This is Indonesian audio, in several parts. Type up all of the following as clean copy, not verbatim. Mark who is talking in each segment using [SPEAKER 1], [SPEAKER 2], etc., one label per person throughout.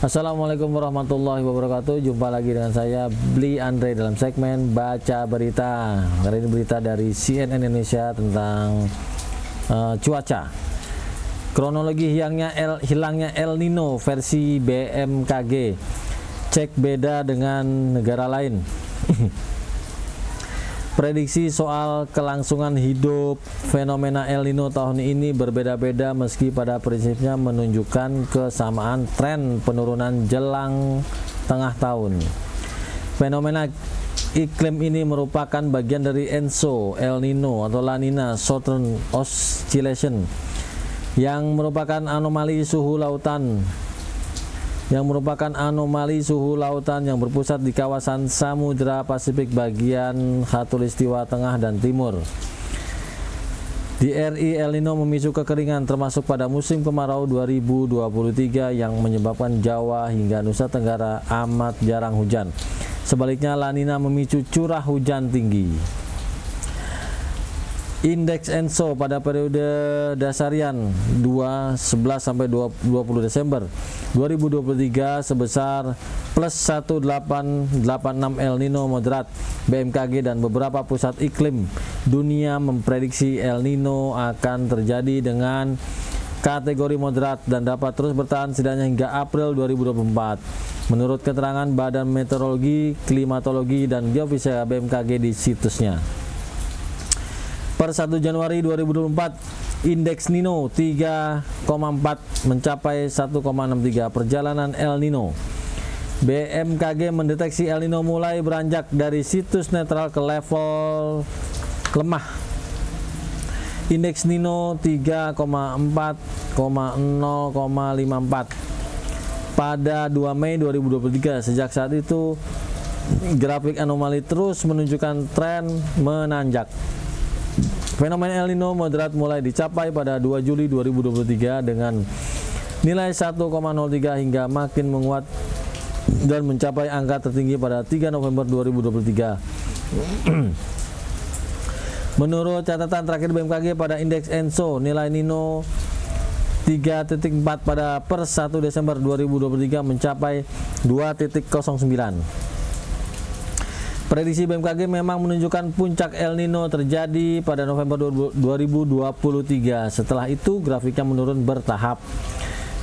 [SPEAKER 1] Assalamualaikum warahmatullahi wabarakatuh. Jumpa lagi dengan saya Bli Andre dalam segmen Baca Berita. Kali ini berita dari CNN Indonesia tentang cuaca. Kronologi hilangnya El Nino versi BMKG. Cek beda dengan negara lain. Prediksi soal kelangsungan hidup fenomena El Nino tahun ini berbeda-beda meski pada prinsipnya menunjukkan kesamaan tren penurunan jelang tengah tahun. Fenomena iklim ini merupakan bagian dari ENSO, El Nino atau La Nina Southern Oscillation yang merupakan anomali suhu lautan yang berpusat di kawasan Samudra Pasifik bagian Khatulistiwa Tengah dan Timur. Di RI, El Nino memicu kekeringan termasuk pada musim kemarau 2023 yang menyebabkan Jawa hingga Nusa Tenggara amat jarang hujan. Sebaliknya, La Nina memicu curah hujan tinggi. Indeks ENSO pada periode dasarian 11 sampai 20 Desember 2023 sebesar plus 1886 El Nino moderat. BMKG dan beberapa pusat iklim dunia memprediksi El Nino akan terjadi dengan kategori moderat dan dapat terus bertahan setidaknya hingga April 2024. Menurut keterangan Badan Meteorologi, Klimatologi dan Geofisika BMKG di situsnya. Per 1 Januari 2024, indeks Nino 3,4 mencapai 1,63 perjalanan El Nino. BMKG mendeteksi El Nino mulai beranjak dari situs netral ke level lemah. Indeks Nino 3,4,0,54 pada 2 Mei 2023. Sejak saat itu, grafik anomali terus menunjukkan tren menanjak. Fenomena El Nino moderat mulai dicapai pada 2 Juli 2023 dengan nilai 1,03 hingga makin menguat dan mencapai angka tertinggi pada 3 November 2023. Menurut catatan terakhir BMKG pada indeks ENSO, nilai Nino 3.4 pada per 1 Desember 2023 mencapai 2.09. Prediksi BMKG memang menunjukkan puncak El Nino terjadi pada November 2023. Setelah itu grafiknya menurun bertahap.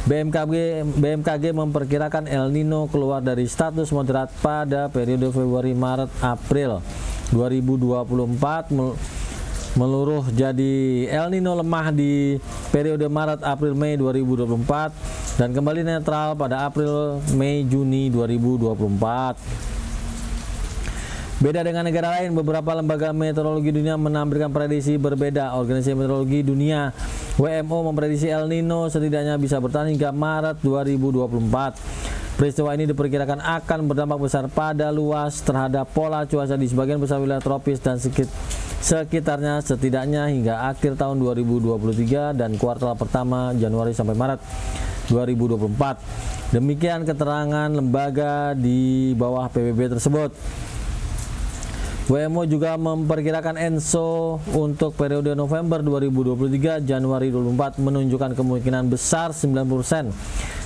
[SPEAKER 1] BMKG memperkirakan El Nino keluar dari status moderat pada periode Februari, Maret, April 2024 meluruh jadi El Nino lemah di periode Maret, April, Mei 2024 dan kembali netral pada April, Mei, Juni 2024. Beda dengan negara lain, beberapa lembaga meteorologi dunia menampilkan prediksi berbeda. Organisasi Meteorologi Dunia WMO memprediksi El Nino setidaknya bisa bertahan hingga Maret 2024. Peristiwa ini diperkirakan akan berdampak besar pada luas terhadap pola cuaca di sebagian besar wilayah tropis dan sekitarnya setidaknya hingga akhir tahun 2023 dan kuartal pertama Januari sampai Maret 2024. Demikian keterangan lembaga di bawah PBB tersebut. WMO juga memperkirakan ENSO untuk periode November 2023 Januari 2024 menunjukkan kemungkinan besar 90%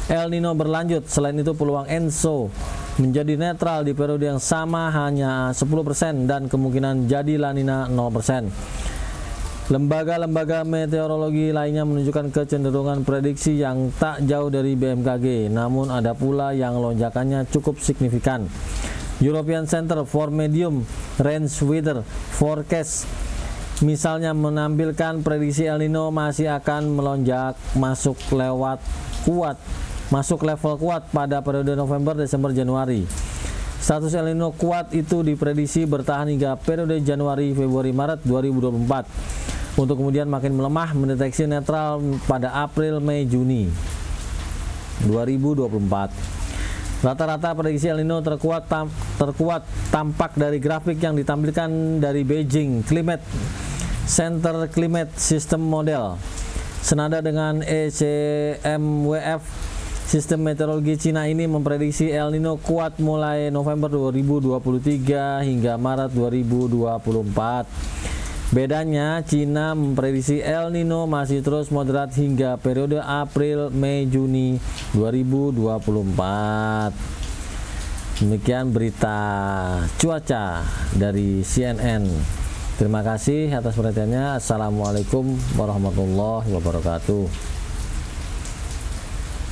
[SPEAKER 1] El Nino berlanjut. Selain itu peluang ENSO menjadi netral di periode yang sama hanya 10% dan kemungkinan jadi La Nina 0%. Lembaga-lembaga meteorologi lainnya menunjukkan kecenderungan prediksi yang tak jauh dari BMKG, namun ada pula yang lonjakannya cukup signifikan. European Center for Medium Range Weather Forecast misalnya menampilkan prediksi El Nino masih akan melonjak masuk level kuat pada periode November, Desember, Januari. Status El Nino kuat itu diprediksi bertahan hingga periode Januari, Februari, Maret 2024 untuk kemudian makin melemah mendeteksi netral pada April, Mei, Juni 2024. Rata-rata prediksi El Nino terkuat tampak dari grafik yang ditampilkan dari Beijing Climate Center Climate System Model. Senada dengan ECMWF, sistem meteorologi Cina ini memprediksi El Nino kuat mulai November 2023 hingga Maret 2024. Bedanya, Cina memprediksi El Nino masih terus moderat hingga periode April, Mei, Juni 2024. Demikian berita cuaca dari CNN. Terima kasih atas perhatiannya. Assalamualaikum warahmatullahi wabarakatuh.